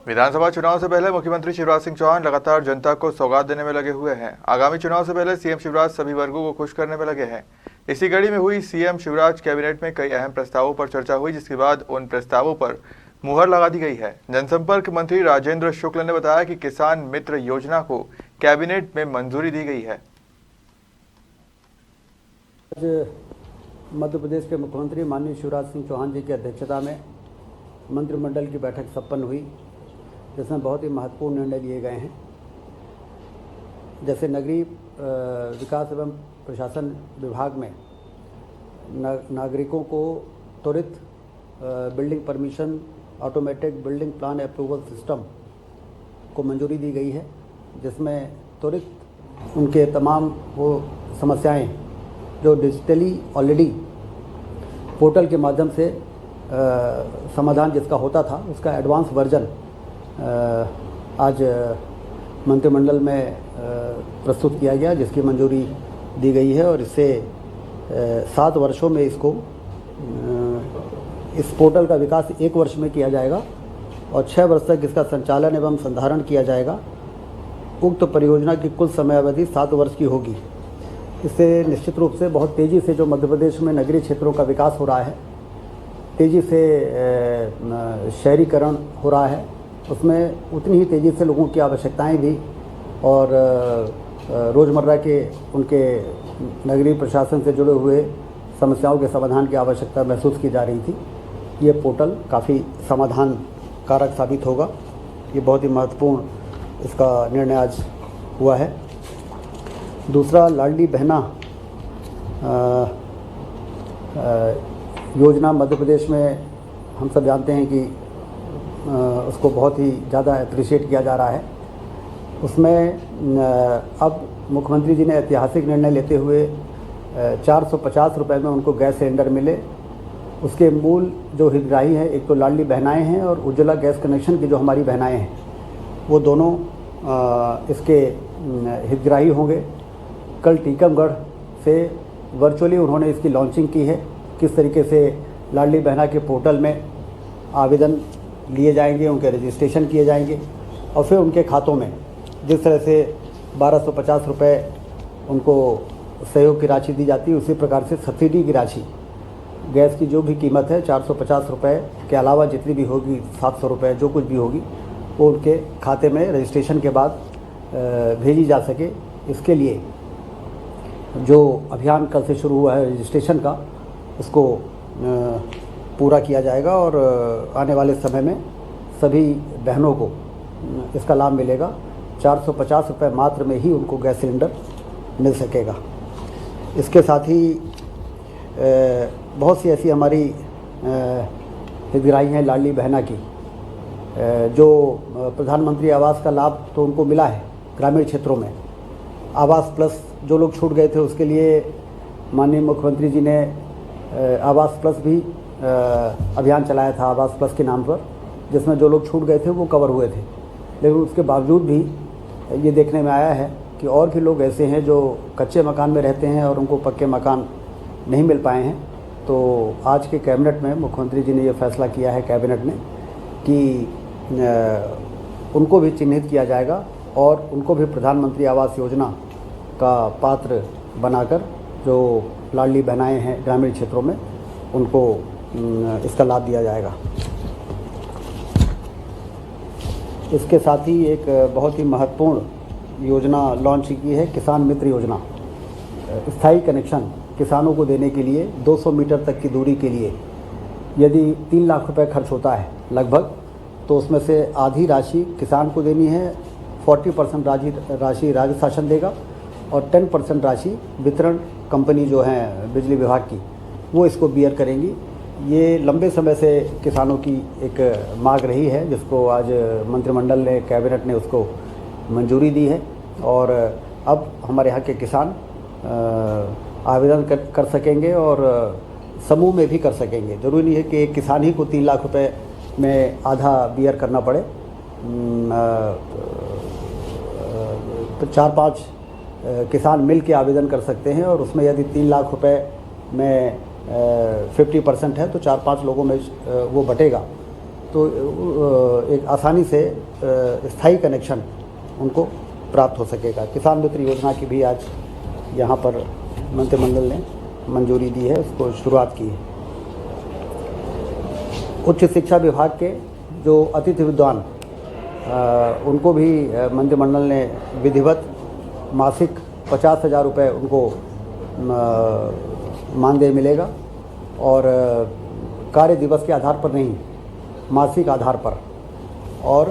विधानसभा चुनाव से पहले मुख्यमंत्री शिवराज सिंह चौहान लगातार जनता को सौगात देने में लगे हुए हैं। आगामी चुनाव से पहले सीएम शिवराज सभी वर्गों को खुश करने में लगे हैं। इसी कड़ी में हुई सीएम शिवराज कैबिनेट में कई अहम प्रस्तावों पर चर्चा हुई, जिसके बाद उन प्रस्तावों पर मुहर लगा दी गई है। जनसंपर्क मंत्री राजेंद्र शुक्ल ने बताया कि किसान मित्र योजना को कैबिनेट में मंजूरी दी गई है। आज मध्य प्रदेश के मुख्यमंत्री माननीय शिवराज सिंह चौहान जी की अध्यक्षता में मंत्रिमंडल की बैठक संपन्न हुई, जिसमें बहुत ही महत्वपूर्ण निर्णय लिए गए हैं। जैसे नगरीय विकास एवं प्रशासन विभाग में नागरिकों को त्वरित building permission automatic building plan approval system को मंजूरी दी गई है, जिसमें त्वरित उनके तमाम वो समस्याएं जो डिजिटली ऑलरेडी पोर्टल के माध्यम से समाधान जिसका होता था, उसका एडवांस वर्जन आज मंत्रिमंडल में प्रस्तुत किया गया, जिसकी मंजूरी दी गई है। और इससे 7 वर्षों में इसको इस पोर्टल का विकास 1 वर्ष में किया जाएगा और 6 वर्ष तक इसका संचालन एवं संधारण किया जाएगा। उक्त परियोजना की कुल समय अवधि 7 वर्ष की होगी। इससे निश्चित रूप से बहुत तेज़ी से जो मध्य प्रदेश में नगरीय क्षेत्रों का विकास हो रहा है, तेज़ी से शहरीकरण हो रहा है, उसमें उतनी ही तेज़ी से लोगों की आवश्यकताएं भी और रोज़मर्रा के उनके नगरीय प्रशासन से जुड़े हुए समस्याओं के समाधान की आवश्यकता महसूस की जा रही थी। ये पोर्टल काफ़ी समाधान कारक साबित होगा। ये बहुत ही महत्वपूर्ण इसका निर्णय आज हुआ है। दूसरा, लाडली बहना योजना मध्य प्रदेश में हम सब जानते हैं कि उसको बहुत ही ज़्यादा अप्रिशिएट किया जा रहा है। उसमें अब मुख्यमंत्री जी ने ऐतिहासिक निर्णय लेते हुए 450 रुपये में उनको गैस सिलेंडर मिले। उसके मूल जो हितग्राही हैं, एक तो लाडली बहनाएँ हैं और उज्ज्वला गैस कनेक्शन की जो हमारी बहनाएँ हैं, वो दोनों इसके हितग्राही होंगे। कल टीकमगढ़ से वर्चुअली उन्होंने इसकी लॉन्चिंग की है। किस तरीके से लाडली बहना के पोर्टल में आवेदन लिए जाएंगे, उनके रजिस्ट्रेशन किए जाएंगे और फिर उनके खातों में जिस तरह से 1250 रुपये उनको सहयोग की राशि दी जाती है, उसी प्रकार से सब्सिडी की राशि गैस की जो भी कीमत है 450 रुपये के अलावा जितनी भी होगी 700 रुपये जो कुछ भी होगी, वो उनके खाते में रजिस्ट्रेशन के बाद भेजी जा सके। इसके लिए जो अभियान कल से शुरू हुआ है रजिस्ट्रेशन का, उसको पूरा किया जाएगा और आने वाले समय में सभी बहनों को इसका लाभ मिलेगा। 450 रुपये मात्र में ही उनको गैस सिलेंडर मिल सकेगा। इसके साथ ही बहुत सी ऐसी हमारी हितग्राही हैं लाडली बहना की, जो प्रधानमंत्री आवास का लाभ तो उनको मिला है ग्रामीण क्षेत्रों में। आवास प्लस जो लोग छूट गए थे, उसके लिए माननीय मुख्यमंत्री जी ने आवास प्लस भी अभियान चलाया था, आवास प्लस के नाम पर, जिसमें जो लोग छूट गए थे वो कवर हुए थे। लेकिन उसके बावजूद भी ये देखने में आया है कि और भी लोग ऐसे हैं जो कच्चे मकान में रहते हैं और उनको पक्के मकान नहीं मिल पाए हैं। तो आज के कैबिनेट में मुख्यमंत्री जी ने ये फैसला किया है कैबिनेट ने कि उनको भी चिन्हित किया जाएगा और उनको भी प्रधानमंत्री आवास योजना का पात्र बनाकर जो लाडली बहनाएँ हैं ग्रामीण क्षेत्रों में, उनको इसका लाभ दिया जाएगा। इसके साथ ही एक बहुत ही महत्वपूर्ण योजना लॉन्च की है, किसान मित्र योजना। स्थायी कनेक्शन किसानों को देने के लिए 200 मीटर तक की दूरी के लिए यदि 3 लाख रुपए खर्च होता है लगभग, तो उसमें से आधी राशि किसान को देनी है, 40% राशि राज्य शासन देगा और 10% राशि वितरण कंपनी जो है बिजली विभाग की, वो इसको बियर करेंगी। ये लंबे समय से किसानों की एक मांग रही है, जिसको आज मंत्रिमंडल ने, कैबिनेट ने उसको मंजूरी दी है और अब हमारे यहाँ के किसान आवेदन कर सकेंगे और समूह में भी कर सकेंगे। ज़रूरी नहीं है कि एक किसान ही को 3 लाख रुपए में आधा बियर करना पड़े। तो 4-5 किसान मिल के आवेदन कर सकते हैं और उसमें यदि 3 लाख रुपए में 50% है तो 4-5 लोगों में वो बटेगा तो एक आसानी से स्थायी कनेक्शन उनको प्राप्त हो सकेगा। किसान मित्र योजना की भी आज यहाँ पर मंत्रिमंडल ने मंजूरी दी है, उसको शुरुआत की है। उच्च शिक्षा विभाग के जो अतिथि विद्वान उनको भी मंत्रिमंडल ने विधिवत मासिक 50,000 रुपये उनको मानदेय मिलेगा और कार्य दिवस के आधार पर नहीं, मासिक आधार पर, और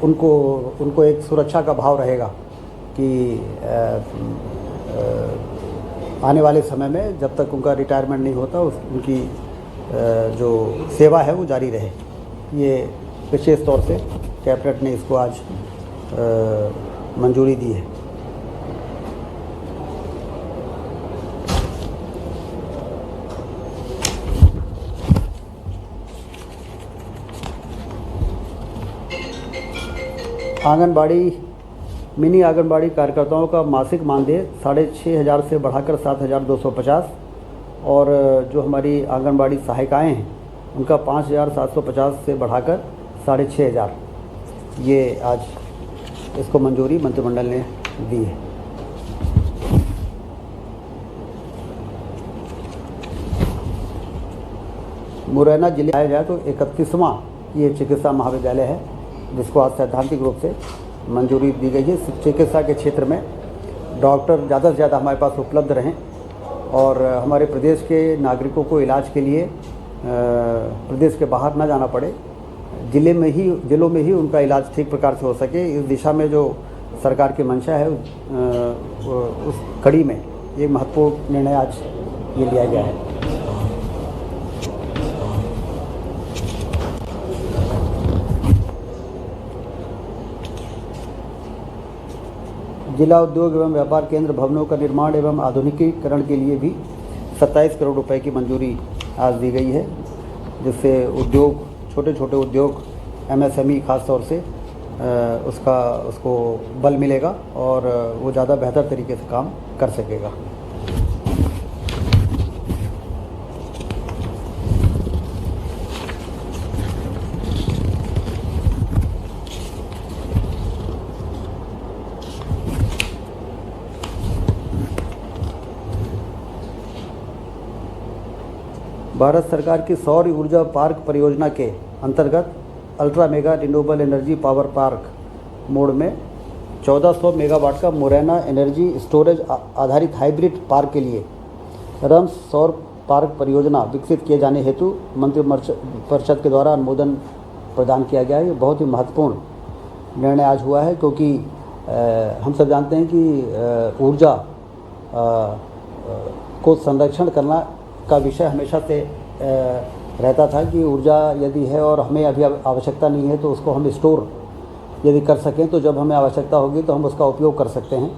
उनको एक सुरक्षा का भाव रहेगा कि आने वाले समय में जब तक उनका रिटायरमेंट नहीं होता उनकी जो सेवा है वो जारी रहे। ये विशेष तौर से कैबिनेट ने इसको आज मंजूरी दी है। आंगनबाड़ी मिनी आंगनबाड़ी कार्यकर्ताओं का मासिक मानदेय 6,500 से बढ़ाकर 7,250 और जो हमारी आंगनबाड़ी सहायिकाएँ हैं उनका 5,750 से बढ़ाकर 6,500, ये आज इसको मंजूरी मंत्रिमंडल ने दी है। मुरैना जिले आया जाए तो 31वां ये चिकित्सा महाविद्यालय है जिसको आज सैद्धांतिक रूप से मंजूरी दी गई है। चिकित्सा के क्षेत्र में डॉक्टर ज़्यादा से ज़्यादा हमारे पास उपलब्ध रहें और हमारे प्रदेश के नागरिकों को इलाज के लिए प्रदेश के बाहर ना जाना पड़े, जिलों में ही उनका इलाज ठीक प्रकार से हो सके। इस दिशा में जो सरकार की मंशा है उस कड़ी में ये महत्वपूर्ण निर्णय आज ये लिया गया है। जिला उद्योग एवं व्यापार केंद्र भवनों का निर्माण एवं आधुनिकीकरण के लिए भी 27 करोड़ रुपए की मंजूरी आज दी गई है, जिससे उद्योग, छोटे छोटे उद्योग, MSME खास तौर से उसको बल मिलेगा और वो ज़्यादा बेहतर तरीके से काम कर सकेगा। भारत सरकार की सौर ऊर्जा पार्क परियोजना के अंतर्गत ultra mega renewable energy power park mode में 1400 मेगावाट का मुरैना एनर्जी स्टोरेज आधारित हाइब्रिड पार्क के लिए रम्स सौर पार्क परियोजना विकसित किए जाने हेतु मंत्रिपरिषद के द्वारा अनुमोदन प्रदान किया गया है। ये बहुत ही महत्वपूर्ण निर्णय आज हुआ है, क्योंकि हम सब जानते हैं कि ऊर्जा को संरक्षण करना का विषय हमेशा से रहता था कि ऊर्जा यदि है और हमें अभी आवश्यकता नहीं है तो उसको हम स्टोर यदि कर सकें तो जब हमें आवश्यकता होगी तो हम उसका उपयोग कर सकते हैं।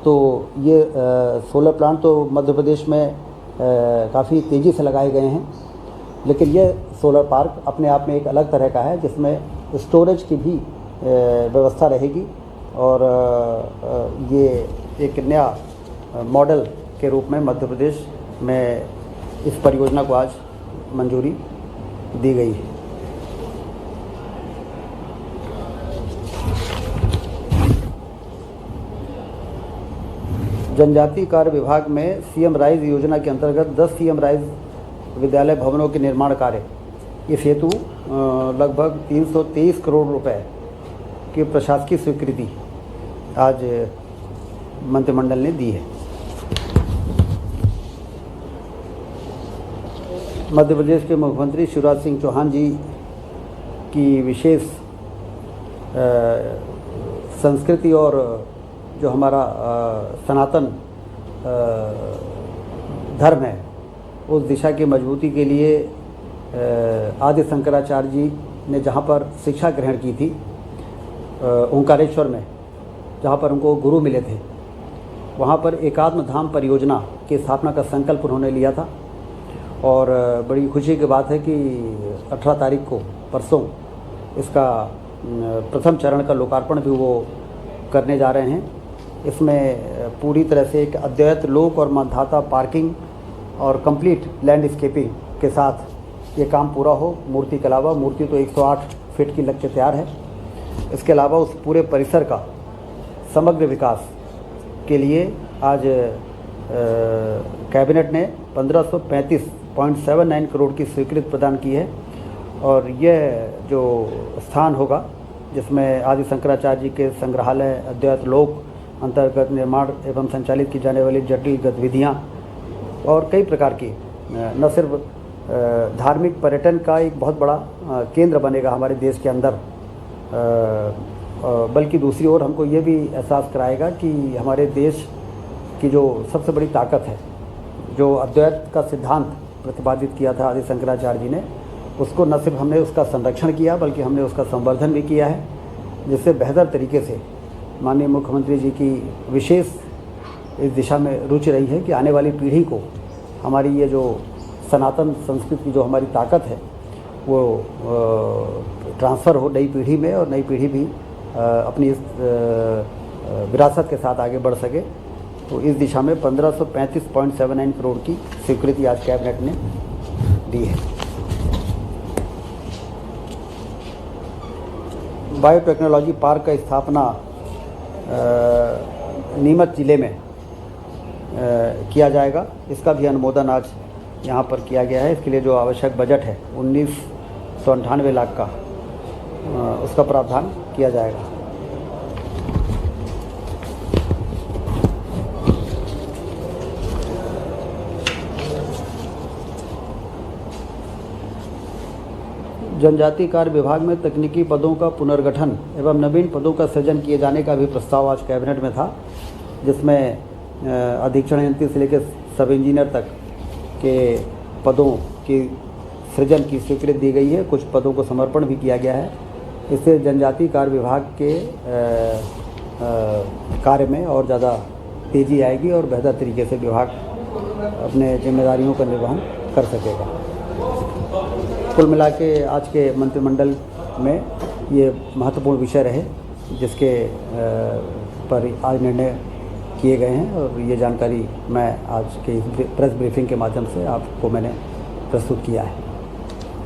तो ये सोलर प्लांट तो मध्य प्रदेश में काफ़ी तेज़ी से लगाए गए हैं, लेकिन ये सोलर पार्क अपने आप में एक अलग तरह का है जिसमें स्टोरेज की भी व्यवस्था रहेगी और ये एक नया मॉडल के रूप में मध्य प्रदेश में इस परियोजना को आज मंजूरी दी गई है। जनजातीय कार्य विभाग में सीएम राइज योजना के अंतर्गत 10 सीएम राइज विद्यालय भवनों के निर्माण कार्य, इस हेतु लगभग 323 करोड़ रुपए की प्रशासकीय स्वीकृति आज मंत्रिमंडल ने दी है। मध्य प्रदेश के मुख्यमंत्री शिवराज सिंह चौहान जी की विशेष संस्कृति और जो हमारा सनातन धर्म है उस दिशा की मजबूती के लिए आदि शंकराचार्य जी ने जहाँ पर शिक्षा ग्रहण की थी ओंकारेश्वर में, जहाँ पर उनको गुरु मिले थे, वहाँ पर एकात्म धाम परियोजना की स्थापना का संकल्प उन्होंने लिया था। और बड़ी खुशी की बात है कि 18 तारीख को परसों इसका प्रथम चरण का लोकार्पण भी वो करने जा रहे हैं। इसमें पूरी तरह से एक अद्वैत लोक और मानधाता पार्किंग और कंप्लीट लैंडस्केपिंग के साथ ये काम पूरा हो। मूर्ति के अलावा, मूर्ति तो 108 फीट की लग के तैयार है, इसके अलावा उस पूरे परिसर का समग्र विकास के लिए आज कैबिनेट ने 1535.79 करोड़ की स्वीकृति प्रदान की है। और यह जो स्थान होगा जिसमें आदि शंकराचार्य जी के संग्रहालय, अद्वैत लोक अंतर्गत निर्माण एवं संचालित की जाने वाली जटिल गतिविधियाँ और कई प्रकार की न सिर्फ धार्मिक पर्यटन का एक बहुत बड़ा केंद्र बनेगा हमारे देश के अंदर, बल्कि दूसरी ओर हमको ये भी एहसास कराएगा कि हमारे देश की जो सबसे बड़ी ताकत है, जो अद्वैत का सिद्धांत प्रतिपादित किया था आदि शंकराचार्य जी ने, उसको न सिर्फ हमने उसका संरक्षण किया बल्कि हमने उसका संवर्धन भी किया है, जिससे बेहतर तरीके से माननीय मुख्यमंत्री जी की विशेष इस दिशा में रुचि रही है कि आने वाली पीढ़ी को हमारी ये जो सनातन संस्कृति की जो हमारी ताकत है वो ट्रांसफ़र हो नई पीढ़ी में, और नई पीढ़ी भी अपनी इस विरासत के साथ आगे बढ़ सके। तो इस दिशा में 1535.79 करोड़ की स्वीकृति आज कैबिनेट ने दी है। बायोटेक्नोलॉजी पार्क का स्थापना नीमच जिले में किया जाएगा। इसका भी अनुमोदन आज यहाँ पर किया गया है। इसके लिए जो आवश्यक बजट है 1998 लाख का, उसका प्रावधान किया जाएगा। जनजाति कार्य विभाग में तकनीकी पदों का पुनर्गठन एवं नवीन पदों का सृजन किए जाने का भी प्रस्ताव आज कैबिनेट में था, जिसमें अधीक्षण यंत्री से लेकर सब इंजीनियर तक के पदों की सृजन की स्वीकृति दी गई है। कुछ पदों को समर्पण भी किया गया है। इससे जनजाति कार्य विभाग के कार्य में और ज़्यादा तेज़ी आएगी और बेहतर तरीके से विभाग अपने जिम्मेदारियों का निर्वहन कर सकेगा। कुल मिला के आज के मंत्रिमंडल में ये महत्वपूर्ण विषय रहे जिसके पर आज निर्णय किए गए हैं, और ये जानकारी मैं आज के प्रेस ब्रीफिंग के माध्यम से आपको मैंने प्रस्तुत किया है।